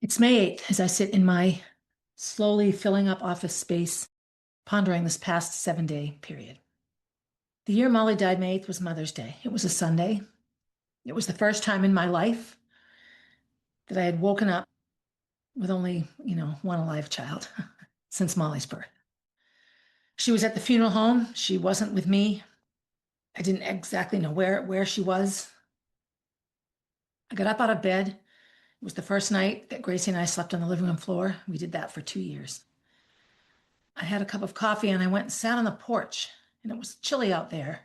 It's May 8th as I sit in my slowly filling up office space, pondering this past 7-day period. The year Molly died, May 8th, was Mother's Day. It was a Sunday. It was the first time in my life that I had woken up with only, one alive child since Molly's birth. She was at the funeral home. She wasn't with me. I didn't exactly know where she was. I got up out of bed. It was the first night that Gracie and I slept on the living room floor. We did that for 2 years. I had a cup of coffee and I went and sat on the porch, and it was chilly out there.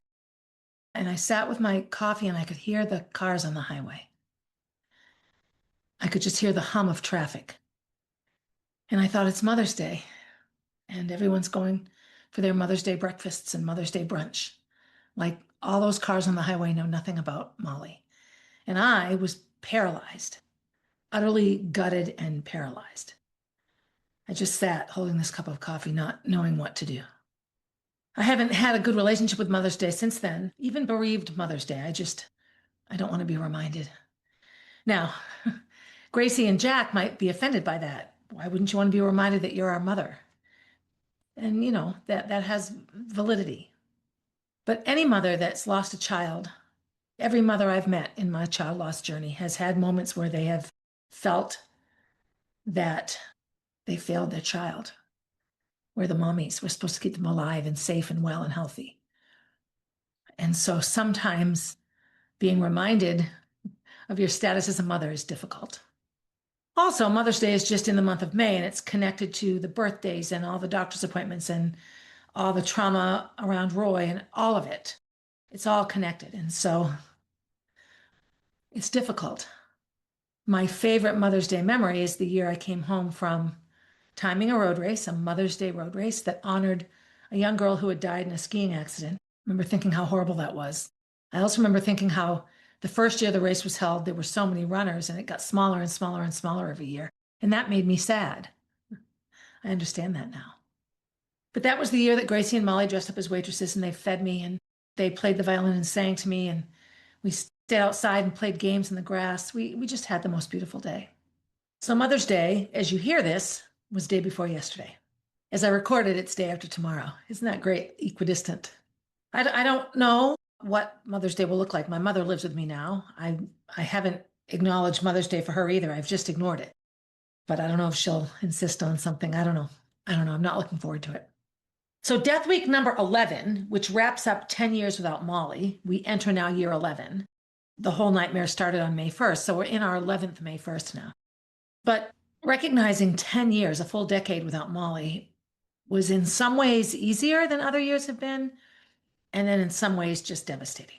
And I sat with my coffee and I could hear the cars on the highway. I could just hear the hum of traffic. And I thought, it's Mother's Day, and everyone's going for their Mother's Day breakfasts and Mother's Day brunch. Like, all those cars on the highway know nothing about Molly. And I was paralyzed, utterly gutted and paralyzed. I just sat holding this cup of coffee, not knowing what to do. I haven't had a good relationship with Mother's Day since then, even bereaved Mother's Day. I don't want to be reminded. Now, Gracie and Jack might be offended by that. Why wouldn't you want to be reminded that you're our mother? And that has validity. But any mother that's lost a child, every mother I've met in my child loss journey has had moments where they have felt that they failed their child, where the mommies were supposed to keep them alive and safe and well and healthy. And so sometimes being reminded of your status as a mother is difficult. Also, Mother's Day is just in the month of May, and it's connected to the birthdays and all the doctor's appointments and all the trauma around Roy and all of it. It's all connected. And so it's difficult. My favorite Mother's Day memory is the year I came home from timing a road race, a Mother's Day road race that honored a young girl who had died in a skiing accident. I remember thinking how horrible that was. I also remember thinking how the first year the race was held, there were so many runners and it got smaller and smaller and smaller every year. And that made me sad. I understand that now. But that was the year that Gracie and Molly dressed up as waitresses, and they fed me and they played the violin and sang to me, and we stayed outside and played games in the grass. We just had the most beautiful day. So Mother's Day, as you hear this, was day before yesterday. As I recorded, it's day after tomorrow. Isn't that great? Equidistant. I don't know what Mother's Day will look like. My mother lives with me now. I haven't acknowledged Mother's Day for her either. I've just ignored it. But I don't know if she'll insist on something. I don't know. I'm not looking forward to it. So Death Week number 11, which wraps up 10 years without Molly. We enter now year 11. The whole nightmare started on May 1st, so we're in our 11th May 1st now. But recognizing 10 years, a full decade without Molly, was in some ways easier than other years have been, and then in some ways just devastating.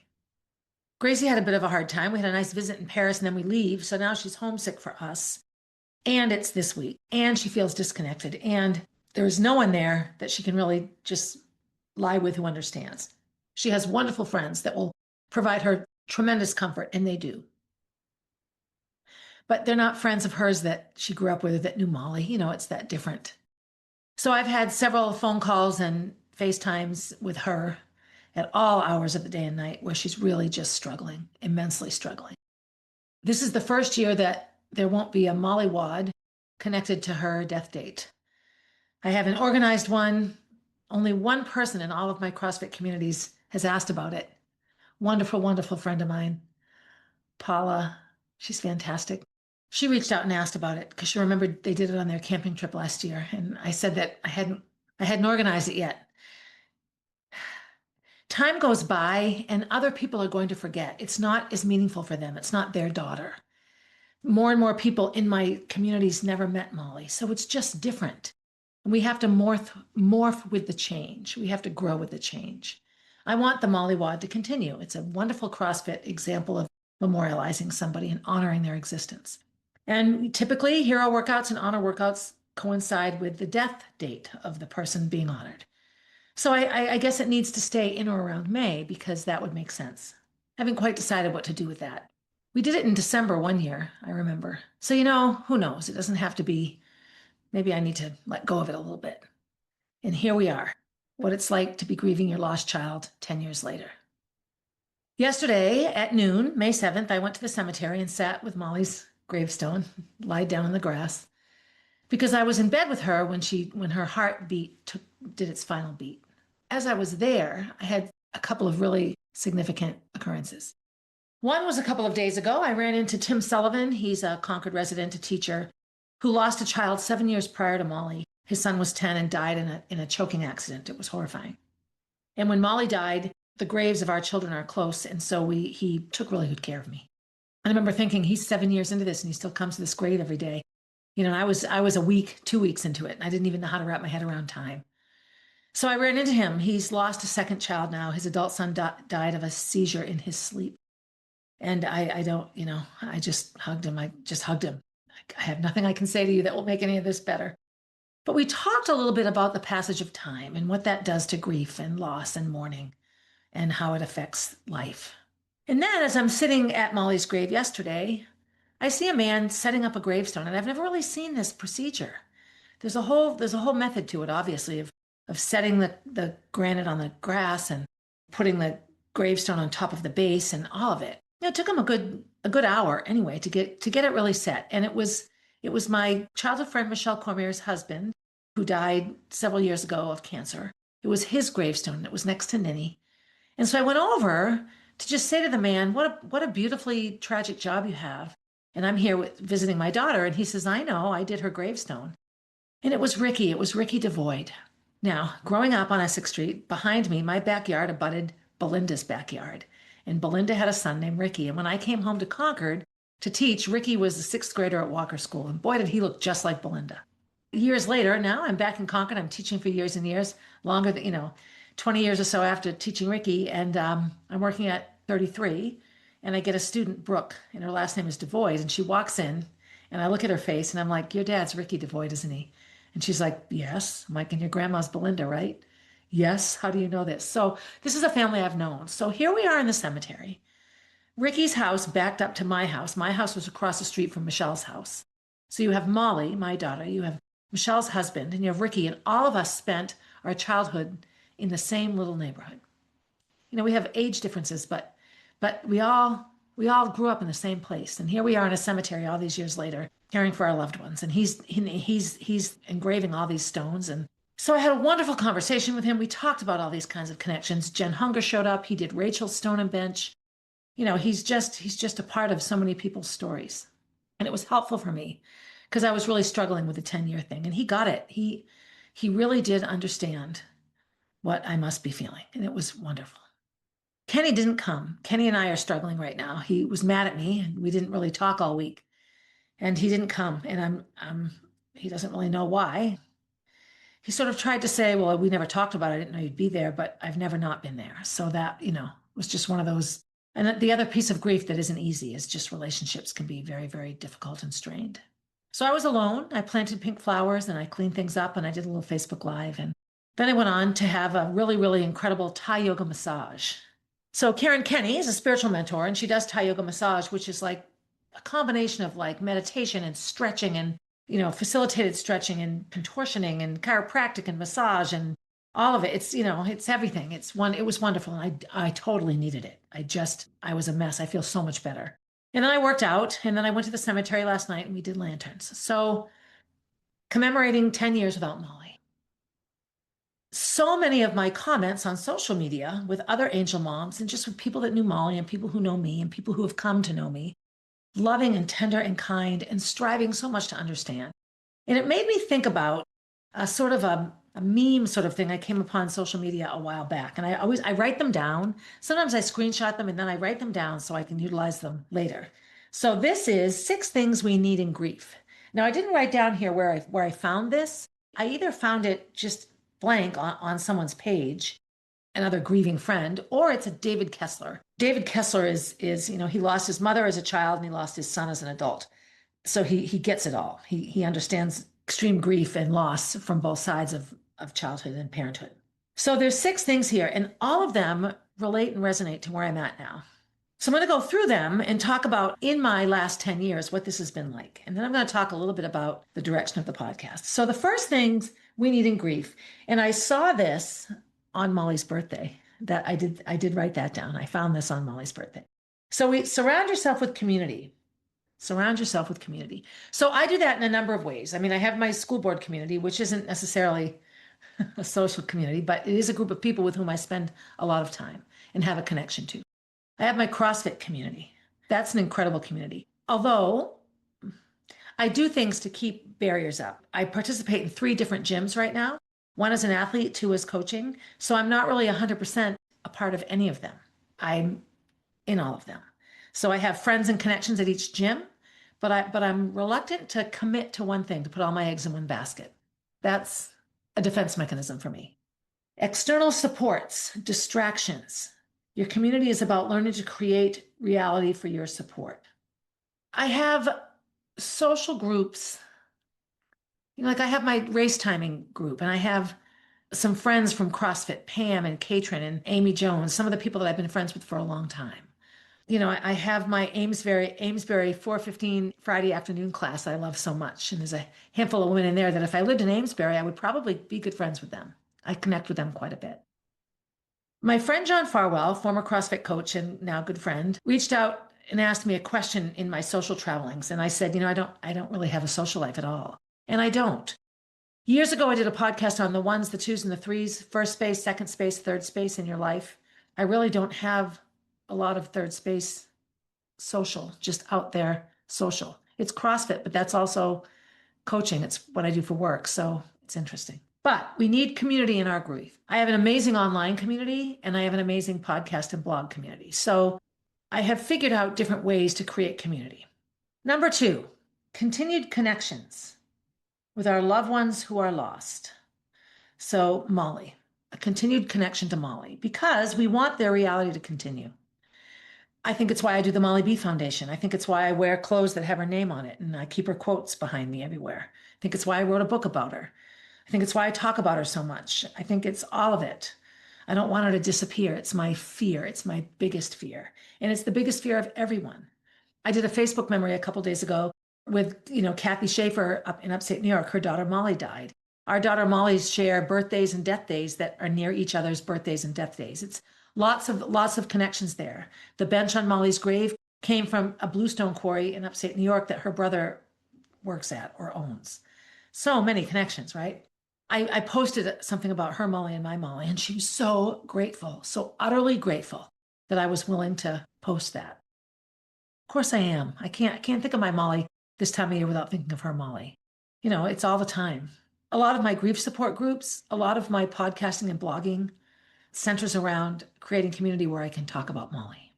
Gracie had a bit of a hard time. We had a nice visit in Paris and then we leave, so now she's homesick for us. And it's this week, and she feels disconnected, and there is no one there that she can really just lie with who understands. She has wonderful friends that will provide her tremendous comfort, and they do. But they're not friends of hers that she grew up with or that knew Molly. It's that different. So I've had several phone calls and FaceTimes with her at all hours of the day and night where she's really just struggling, immensely struggling. This is the first year that there won't be a Molly WOD connected to her death date. I haven't organized one. Only one person in all of my CrossFit communities has asked about it. Wonderful, wonderful friend of mine, Paula. She's fantastic. She reached out and asked about it because she remembered they did it on their camping trip last year. And I said that I hadn't organized it yet. Time goes by and other people are going to forget. It's not as meaningful for them. It's not their daughter. More and more people in my communities never met Molly, so it's just different. And we have to morph with the change. We have to grow with the change. I want the Molly WOD to continue. It's a wonderful CrossFit example of memorializing somebody and honoring their existence. And typically, hero workouts and honor workouts coincide with the death date of the person being honored. So I guess it needs to stay in or around May because that would make sense. I haven't quite decided what to do with that. We did it in December one year, I remember. So, who knows? It doesn't have to be. Maybe I need to let go of it a little bit. And here we are, what it's like to be grieving your lost child 10 years later. Yesterday at noon, May 7th, I went to the cemetery and sat with Molly's gravestone, lied down in the grass, because I was in bed with her when her heart did its final beat. As I was there, I had a couple of really significant occurrences. One was a couple of days ago. I ran into Tim Sullivan. He's a Concord resident, a teacher, who lost a child 7 years prior to Molly. His son was 10 and died in a choking accident. It was horrifying. And when Molly died, the graves of our children are close, and so he took really good care of me. I remember thinking, he's 7 years into this and he still comes to this grave every day. You know, and I was a week, 2 weeks into it, and I didn't even know how to wrap my head around time. So I ran into him. He's lost a second child now. His adult son died of a seizure in his sleep. And I don't, you know, I just hugged him. I just hugged him. I have nothing I can say to you that will make any of this better. But we talked a little bit about the passage of time and what that does to grief and loss and mourning and how it affects life. And then as I'm sitting at Molly's grave yesterday, I see a man setting up a gravestone, and I've never really seen this procedure. There's a whole method to it, obviously, of setting the granite on the grass and putting the gravestone on top of the base and all of it. It took him a good hour anyway to get it really set. And it was my childhood friend Michelle Cormier's husband, who died several years ago of cancer. It was his gravestone. It was next to Ninny. And so I went over to just say to the man, what a beautifully tragic job you have. And I'm here visiting my daughter. And he says, I know, I did her gravestone. And it was Ricky. It was Ricky DeVoid. Now, growing up on Essex Street, behind me, my backyard abutted Belinda's backyard. And Belinda had a son named Ricky. And when I came home to Concord to teach, Ricky was the sixth grader at Walker School. And boy, did he look just like Belinda. Years later, now I'm back in Concord. I'm teaching for years and years, longer than, 20 years or so after teaching Ricky. And I'm working at 33. And I get a student, Brooke, and her last name is DeVoid. And she walks in, and I look at her face, and I'm like, your dad's Ricky DeVoid, isn't he? And she's like, yes. I'm like, and your grandma's Belinda, right? Yes. How do you know this? So this is a family I've known. So here we are in the cemetery. Ricky's house backed up to my house. My house was across the street from Michelle's house. So you have Molly, my daughter, you have Michelle's husband, and you have Ricky, and all of us spent our childhood in the same little neighborhood. We have age differences, but we all grew up in the same place. And here we are in a cemetery all these years later, caring for our loved ones. And he's engraving all these stones. And so I had a wonderful conversation with him. We talked about all these kinds of connections. Jen Hunger showed up. He did Rachel's Stone and Bench. He's just a part of so many people's stories. And it was helpful for me because I was really struggling with the 10-year thing. And he got it. He really did understand what I must be feeling. And it was wonderful. Kenny didn't come. Kenny and I are struggling right now. He was mad at me, and we didn't really talk all week. And he didn't come, and he doesn't really know why. He sort of tried to say, well, we never talked about it. I didn't know you'd be there, but I've never not been there. So that, was just one of those. And the other piece of grief that isn't easy is just relationships can be very, very difficult and strained. So I was alone. I planted pink flowers, and I cleaned things up, and I did a little Facebook Live. And then I went on to have a really, really incredible Thai yoga massage. So Karen Kenny is a spiritual mentor, and she does Thai yoga massage, which is like a combination of like meditation and stretching and, facilitated stretching and contortioning and chiropractic and massage and all of it. It's, it's everything. It was wonderful. And I totally needed it. I was a mess. I feel so much better. And then I worked out, and then I went to the cemetery last night and we did lanterns. So commemorating 10 years without Molly. So many of my comments on social media with other angel moms and just with people that knew Molly and people who know me and people who have come to know me, loving and tender and kind and striving so much to understand. And it made me think about a sort of a meme sort of thing I came upon social media a while back. And I write them down. Sometimes I screenshot them and then I write them down so I can utilize them later. So this is 6 things we need in grief. Now I didn't write down here where I found this. I either found it just blank on someone's page, another grieving friend, or it's a David Kessler. David Kessler is he lost his mother as a child and he lost his son as an adult. So he gets it all. He understands extreme grief and loss from both sides of childhood and parenthood. So there's 6 things here, and all of them relate and resonate to where I'm at now. So I'm going to go through them and talk about in my last 10 years what this has been like. And then I'm going to talk a little bit about the direction of the podcast. So the first things we need in grief, and I saw this on Molly's birthday. That I did write that down. I found this on Molly's birthday. So we surround yourself with community. Surround yourself with community. So I do that in a number of ways. I mean, I have my school board community, which isn't necessarily a social community, but it is a group of people with whom I spend a lot of time and have a connection to. I have my CrossFit community. That's an incredible community. Although I do things to keep barriers up. I participate in 3 different gyms right now. One is an athlete, 2 is coaching. So I'm not really 100% a part of any of them. I'm in all of them. So I have friends and connections at each gym, but I'm reluctant to commit to one thing, to put all my eggs in one basket. That's a defense mechanism for me. External supports, distractions. Your community is about learning to create reality for your support. I have social groups, like I have my race timing group, and I have some friends from CrossFit, Pam and Katrin and Amy Jones, some of the people that I've been friends with for a long time. I have my Amesbury 4:15 Friday afternoon class that I love so much. And there's a handful of women in there that if I lived in Amesbury, I would probably be good friends with them. I connect with them quite a bit. My friend John Farwell, former CrossFit coach and now good friend, reached out and asked me a question in my social travelings. And I said, I don't really have a social life at all. And I don't. Years ago, I did a podcast on the 1s, the 2s, and the 3s, first space, second space, third space in your life. I really don't have a lot of third space social, just out there social. It's CrossFit, but that's also coaching. It's what I do for work. So it's interesting. But we need community in our group. I have an amazing online community and I have an amazing podcast and blog community. So I have figured out different ways to create community. Number 2, continued connections with our loved ones who are lost. So Molly, a continued connection to Molly, because we want their reality to continue. I think it's why I do the Molly B Foundation. I think it's why I wear clothes that have her name on it and I keep her quotes behind me everywhere. I think it's why I wrote a book about her. I think it's why I talk about her so much. I think it's all of it. I don't want her to disappear. It's my fear. It's my biggest fear. And it's the biggest fear of everyone. I did a Facebook memory a couple days ago with, Kathy Schaefer up in upstate New York. Her daughter Molly died. Our daughter Molly's share birthdays and death days that are near each other's birthdays and death days. It's lots of connections there. The bench on Molly's grave came from a bluestone quarry in upstate New York that her brother works at or owns. So many connections, right? I posted something about her Molly and my Molly, and she was so grateful, so utterly grateful that I was willing to post that. Of course I am. I can't think of my Molly this time of year without thinking of her Molly. It's all the time. A lot of my grief support groups, a lot of my podcasting and blogging centers around creating community where I can talk about Molly.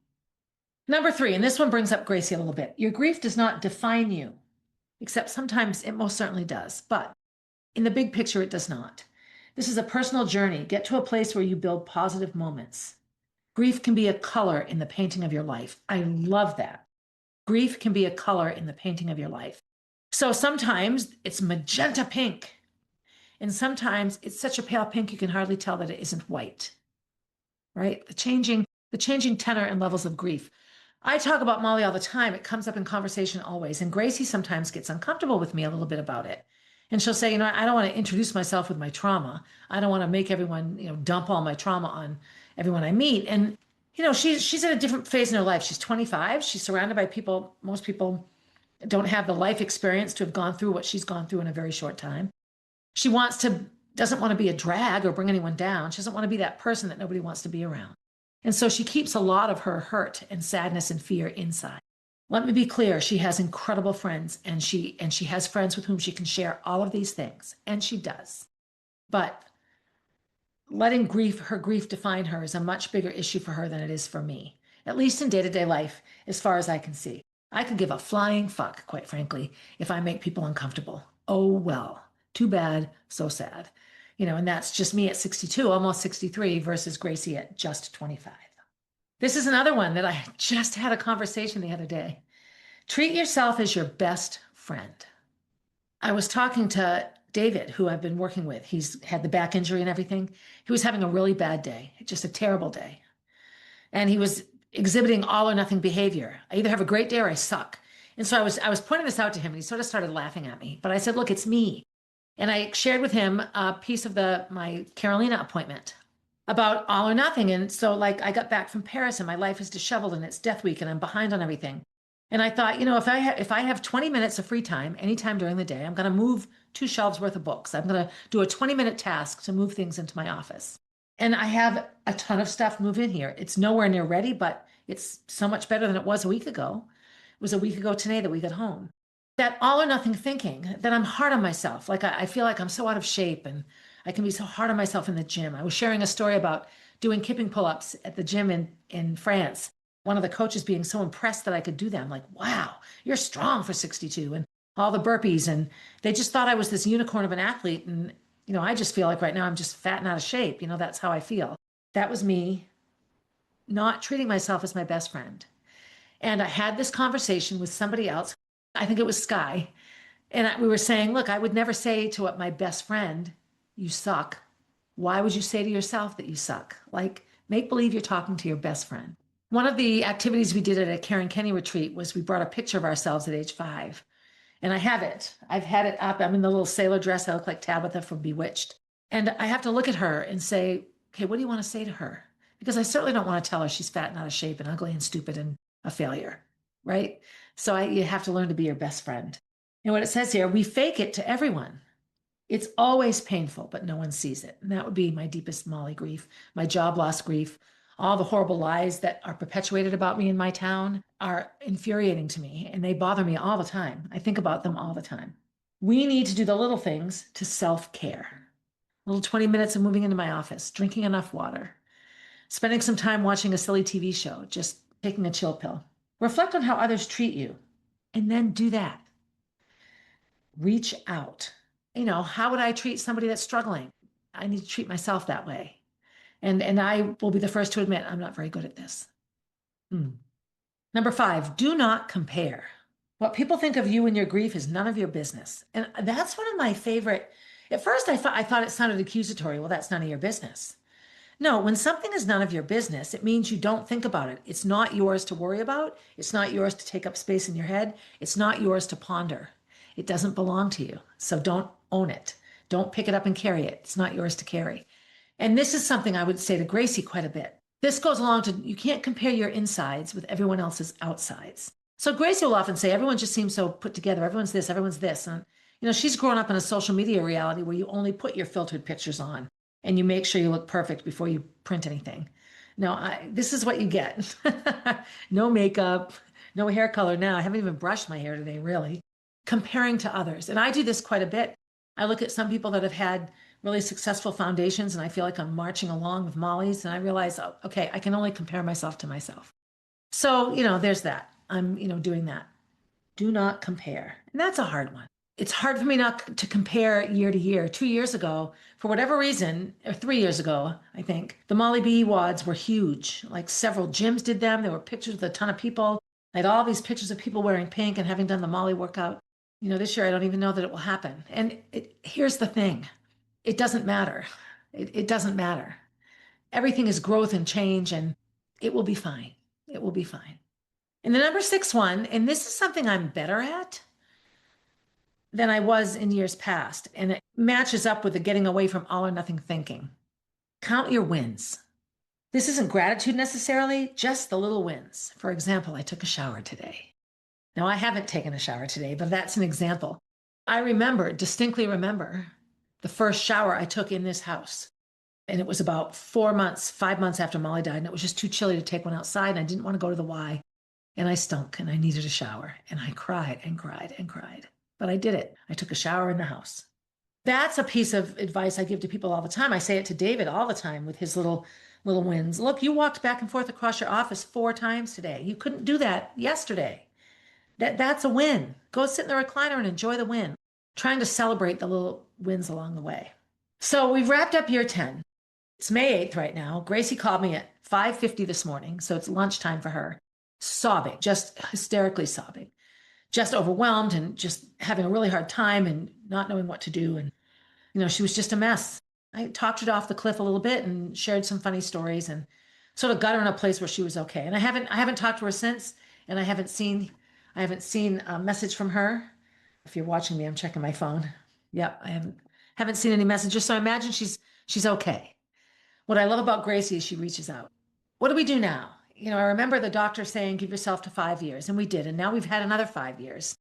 Number 3, and this one brings up Gracie a little bit. Your grief does not define you, except sometimes it most certainly does. But in the big picture, it does not. This is a personal journey. Get to a place where you build positive moments. Grief can be a color in the painting of your life. I love that. Grief can be a color in the painting of your life. So sometimes it's magenta pink. And sometimes it's such a pale pink you can hardly tell that it isn't white. Right? The changing tenor and levels of grief. I talk about Molly all the time. It comes up in conversation always. And Gracie sometimes gets uncomfortable with me a little bit about it. And she'll say, I don't want to introduce myself with my trauma. I don't want to make everyone, dump all my trauma on everyone I meet. And, she's in a different phase in her life. She's 25. She's surrounded by people. Most people don't have the life experience to have gone through what she's gone through in a very short time. She doesn't want to be a drag or bring anyone down. She doesn't want to be that person that nobody wants to be around. And so she keeps a lot of her hurt and sadness and fear inside. Let me be clear, she has incredible friends and she has friends with whom she can share all of these things, and she does. But letting her grief define her is a much bigger issue for her than it is for me, at least in day-to-day life, as far as I can see. I could give a flying fuck, quite frankly, if I make people uncomfortable. Oh, well, too bad, so sad. And that's just me at 62, almost 63, versus Gracie at just 25. This is another one that I just had a conversation the other day. Treat yourself as your best friend. I was talking to David, who I've been working with. He's had the back injury and everything. He was having a really bad day, just a terrible day. And he was exhibiting all or nothing behavior. I either have a great day or I suck. And so I was pointing this out to him and he sort of started laughing at me. But I said, look, it's me. And I shared with him a piece of my Carolina appointment about all or nothing. And so I got back from Paris and my life is disheveled and it's death week and I'm behind on everything. And I thought, if I have 20 minutes of free time anytime during the day, I'm going to move 2 shelves worth of books. I'm going to do a 20-minute task to move things into my office. And I have a ton of stuff move in here. It's nowhere near ready, but it's so much better than it was a week ago. It was a week ago today that we got home. That all or nothing thinking, that I'm hard on myself. Like I feel like I'm so out of shape and I can be so hard on myself in the gym. I was sharing a story about doing kipping pull-ups at the gym in France. One of the coaches being so impressed that I could do them. Like, wow, you're strong for 62, and all the burpees. And they just thought I was this unicorn of an athlete. And, I just feel like right now I'm just fat and out of shape. That's how I feel. That was me not treating myself as my best friend. And I had this conversation with somebody else. I think it was Sky. And we were saying, look, I would never say to my best friend, you suck. Why would you say to yourself that you suck? Like, make believe you're talking to your best friend. One of the activities we did at a Karen Kenny retreat was we brought a picture of ourselves at age 5. And I have it. I've had it up. I'm in the little sailor dress. I look like Tabitha from Bewitched. And I have to look at her and say, okay, what do you want to say to her? Because I certainly don't want to tell her she's fat and out of shape and ugly and stupid and a failure, right? So you have to learn to be your best friend. And what it says here, we fake it to everyone. It's always painful, but no one sees it. And that would be my deepest Molly grief, my job loss grief. All the horrible lies that are perpetuated about me in my town are infuriating to me, and they bother me all the time. I think about them all the time. We need to do the little things to self-care. Little 20 minutes of moving into my office, drinking enough water, spending some time watching a silly TV show, just taking a chill pill. Reflect on how others treat you, and then do that. Reach out. How would I treat somebody that's struggling? I need to treat myself that way. And I will be the first to admit I'm not very good at this. Number 5, do not compare. What people think of you and your grief is none of your business. And that's one of my favorite. At first, I thought it sounded accusatory. Well, that's none of your business. No, when something is none of your business, it means you don't think about it. It's not yours to worry about. It's not yours to take up space in your head. It's not yours to ponder. It doesn't belong to you. So don't own it. Don't pick it up and carry it. It's not yours to carry. And this is something I would say to Gracie quite a bit. This goes along to, you can't compare your insides with everyone else's outsides. So Gracie will often say, everyone just seems so put together. Everyone's this, everyone's this. And, she's grown up in a social media reality where you only put your filtered pictures on and you make sure you look perfect before you print anything. No, this is what you get. No makeup, no hair color now. I haven't even brushed my hair today, really. Comparing to others. And I do this quite a bit. I look at some people that have had really successful foundations, and I feel like I'm marching along with Molly's, and I realize, oh, okay, I can only compare myself to myself. So, there's that. I'm, doing that. Do not compare. And that's a hard one. It's hard for me not to compare year to year. 2 years ago, for whatever reason, or 3 years ago, I think, the Molly WODs were huge. Like several gyms did them. There were pictures with a ton of people. I had all these pictures of people wearing pink and having done the Molly workout. This year, I don't even know that it will happen. And here's the thing. It doesn't matter. It doesn't matter. Everything is growth and change, and it will be fine. It will be fine. And the number 6 one, and this is something I'm better at than I was in years past, and it matches up with the getting away from all or nothing thinking. Count your wins. This isn't gratitude necessarily, just the little wins. For example, I took a shower today. Now, I haven't taken a shower today, but that's an example. I distinctly remember the first shower I took in this house. And it was about 5 months after Molly died. And it was just too chilly to take one outside. And I didn't want to go to the Y. And I stunk and I needed a shower. And I cried and cried and cried. But I did it. I took a shower in the house. That's a piece of advice I give to people all the time. I say it to David all the time with his little wins. Look, you walked back and forth across your office 4 times today. You couldn't do that yesterday. That's a win. Go sit in the recliner and enjoy the win. Trying to celebrate the little wins along the way. So we've wrapped up year 10. It's May 8th right now. Gracie called me at 5:50 this morning, so it's lunchtime for her. Sobbing, just hysterically sobbing. Just overwhelmed and just having a really hard time and not knowing what to do. And, she was just a mess. I talked her off the cliff a little bit and shared some funny stories and sort of got her in a place where she was okay. And I haven't talked to her since, and I haven't seen a message from her. If you're watching me, I'm checking my phone. Yep, I haven't seen any messages, so I imagine she's okay. What I love about Gracie is she reaches out. What do we do now? I remember the doctor saying, give yourself to 5 years, and we did. And now we've had another 5 years.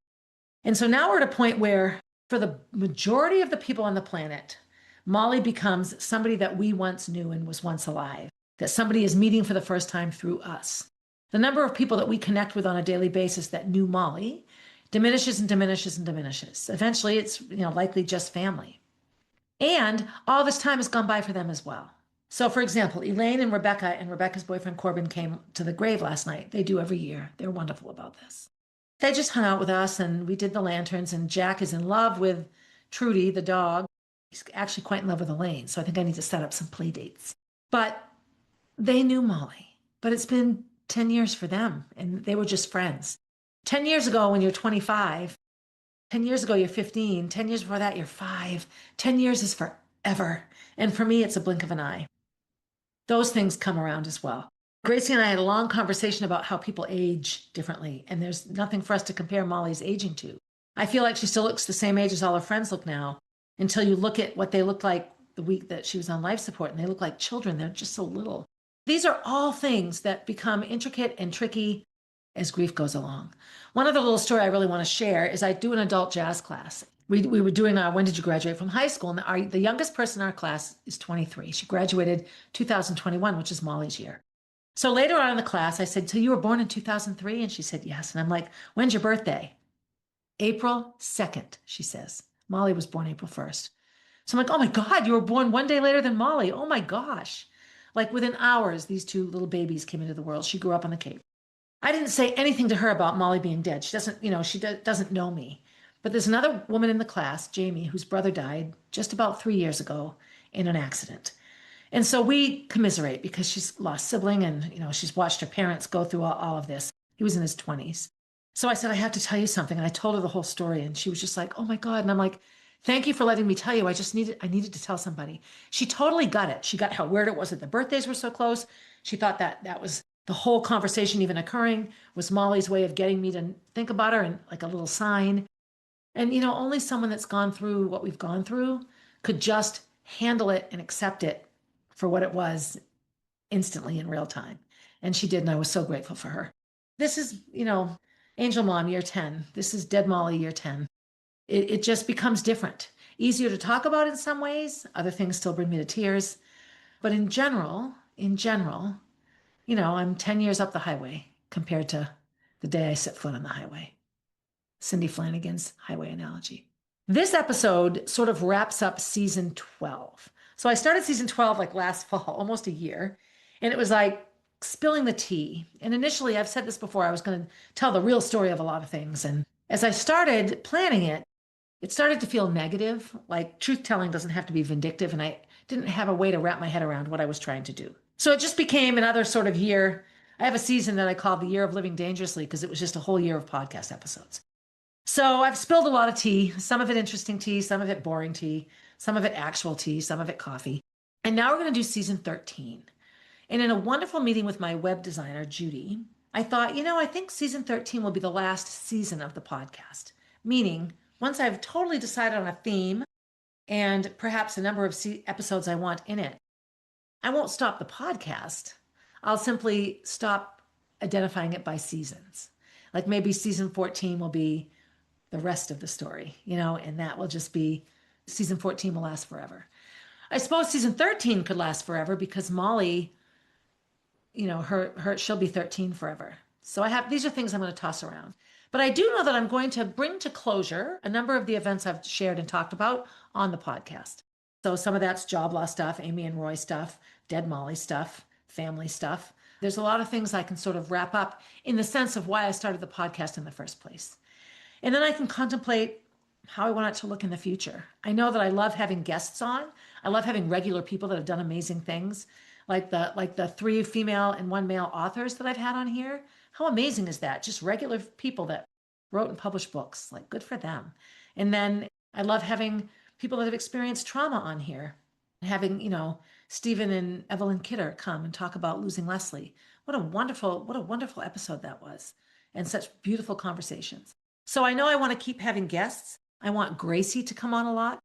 And so now we're at a point where, for the majority of the people on the planet, Molly becomes somebody that we once knew and was once alive, that somebody is meeting for the first time through us. The number of people that we connect with on a daily basis that knew Molly diminishes and diminishes and diminishes. Eventually, it's likely just family. And all this time has gone by for them as well. So, for example, Elaine and Rebecca's boyfriend Corbin came to the grave last night. They do every year. They're wonderful about this. They just hung out with us and we did the lanterns, and Jack is in love with Trudy, the dog. He's actually quite in love with Elaine. So I think I need to set up some play dates. But they knew Molly, but it's been 10 years for them and they were just friends. 10 years ago, when you're 25, 10 years ago, you're 15, 10 years before that, you're 5. 10 years is forever. And for me, it's a blink of an eye. Those things come around as well. Gracie and I had a long conversation about how people age differently, and there's nothing for us to compare Molly's aging to. I feel like she still looks the same age as all her friends look now, until you look at what they looked like the week that she was on life support, and they look like children. They're just so little. These are all things that become intricate and tricky as grief goes along. One other little story I really want to share is I do an adult jazz class. We were doing our when did you graduate from high school, and the youngest person in our class is 23. She graduated 2021, which is Molly's year. So later on in the class, I said, so you were born in 2003? And she said, yes. And I'm like, when's your birthday? April 2nd, she says. Molly was born April 1st. So I'm like, oh my God, you were born one day later than Molly. Oh my gosh. Like within hours, these two little babies came into the world. She grew up on the Cape. I didn't say anything to her about Molly being dead. She doesn't know me. But there's another woman in the class, Jamie, whose brother died just about 3 years ago in an accident. And so we commiserate because she's lost sibling and, she's watched her parents go through all of this. He was in his 20s. So I said, I have to tell you something. And I told her the whole story. And she was just like, oh my God. And I'm like, thank you for letting me tell you. I needed to tell somebody. She totally got it. She got how weird it was that the birthdays were so close. She thought that was the whole conversation even occurring was Molly's way of getting me to think about her and like a little sign. And, only someone that's gone through what we've gone through could just handle it and accept it for what it was instantly in real time. And she did, and I was so grateful for her. This is, Angel Mom, year 10. This is Dead Molly, year 10. It just becomes different. Easier to talk about in some ways. Other things still bring me to tears. But in general, I'm 10 years up the highway compared to the day I set foot on the highway. Cindy Flanagan's highway analogy. This episode sort of wraps up season 12. So I started season 12 like last fall, almost a year. And it was like spilling the tea. And initially, I've said this before, I was going to tell the real story of a lot of things. And as I started planning it, it started to feel negative. Like truth telling doesn't have to be vindictive. And I didn't have a way to wrap my head around what I was trying to do. So it just became another sort of year. I have a season that I call the Year of Living Dangerously because it was just a whole year of podcast episodes. So I've spilled a lot of tea, some of it interesting tea, some of it boring tea, some of it actual tea, some of it coffee. And now we're going to do season 13. And in a wonderful meeting with my web designer, Judy, I thought, I think season 13 will be the last season of the podcast. Meaning, once I've totally decided on a theme and perhaps a number of episodes I want in it, I won't stop the podcast. I'll simply stop identifying it by seasons. Like maybe season 14 will be the rest of the story, and that will just be season 14 will last forever. I suppose season 13 could last forever because Molly, she'll be 13 forever. So these are things I'm going to toss around. But I do know that I'm going to bring to closure a number of the events I've shared and talked about on the podcast. So some of that's job loss stuff, Amy and Roy stuff, Dead Molly stuff, family stuff. There's a lot of things I can sort of wrap up in the sense of why I started the podcast in the first place. And then I can contemplate how I want it to look in the future. I know that I love having guests on. I love having regular people that have done amazing things, like the 3 female and 1 male authors that I've had on here. How amazing is that? Just regular people that wrote and published books. Like, good for them. And then I love having people that have experienced trauma on here. Having, Stephen and Evelyn Kidder come and talk about losing Leslie. What a wonderful episode that was. And such beautiful conversations. So I know I want to keep having guests. I want Gracie to come on a lot.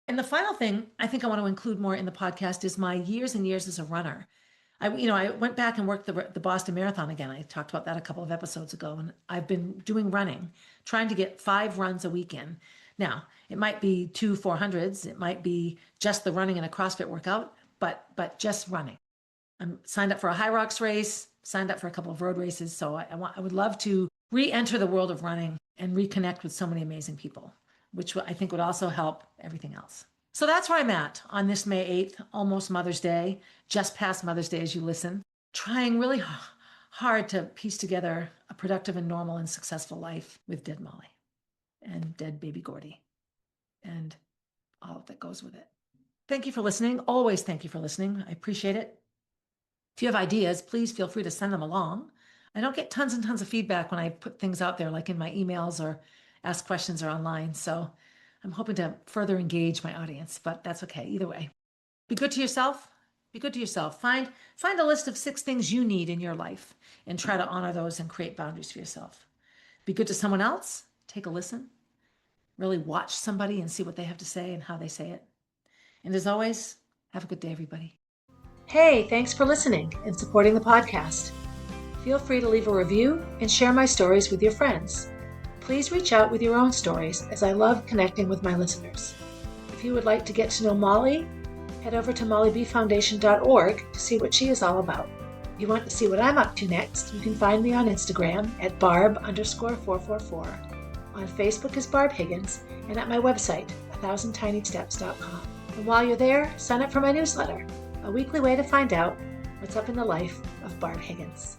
And the final thing I think I want to include more in the podcast is my years and years as a runner. I went back and worked the Boston Marathon again. I talked about that a couple of episodes ago, and I've been doing running, trying to get 5 runs a week in. Now, it might be 2 400s, it might be just the running and a CrossFit workout, but just running. I'm signed up for a High Rocks race, signed up for a couple of road races, so I would love to re-enter the world of running and reconnect with so many amazing people, which I think would also help everything else. So that's where I'm at on this May 8th, almost Mother's Day, just past Mother's Day as you listen, trying really hard to piece together a productive and normal and successful life with dead Molly and dead baby Gordy and all that goes with it. Thank you for listening. Always thank you for listening. I appreciate it. If you have ideas, please feel free to send them along. I don't get tons and tons of feedback when I put things out there, like in my emails or ask questions or online. So I'm hoping to further engage my audience, but that's okay. Either way, be good to yourself. Be good to yourself. Find a list of 6 things you need in your life and try to honor those and create boundaries for yourself. Be good to someone else. Take a listen. Really watch somebody and see what they have to say and how they say it. And as always, have a good day, everybody. Hey, thanks for listening and supporting the podcast. Feel free to leave a review and share my stories with your friends. Please reach out with your own stories, as I love connecting with my listeners. If you would like to get to know Molly, head over to mollybfoundation.org to see what she is all about. If you want to see what I'm up to next, you can find me on Instagram at barb_444, on Facebook as Barb Higgins, and at my website, 1000tinysteps.com. And while you're there, sign up for my newsletter, a weekly way to find out what's up in the life of Barb Higgins.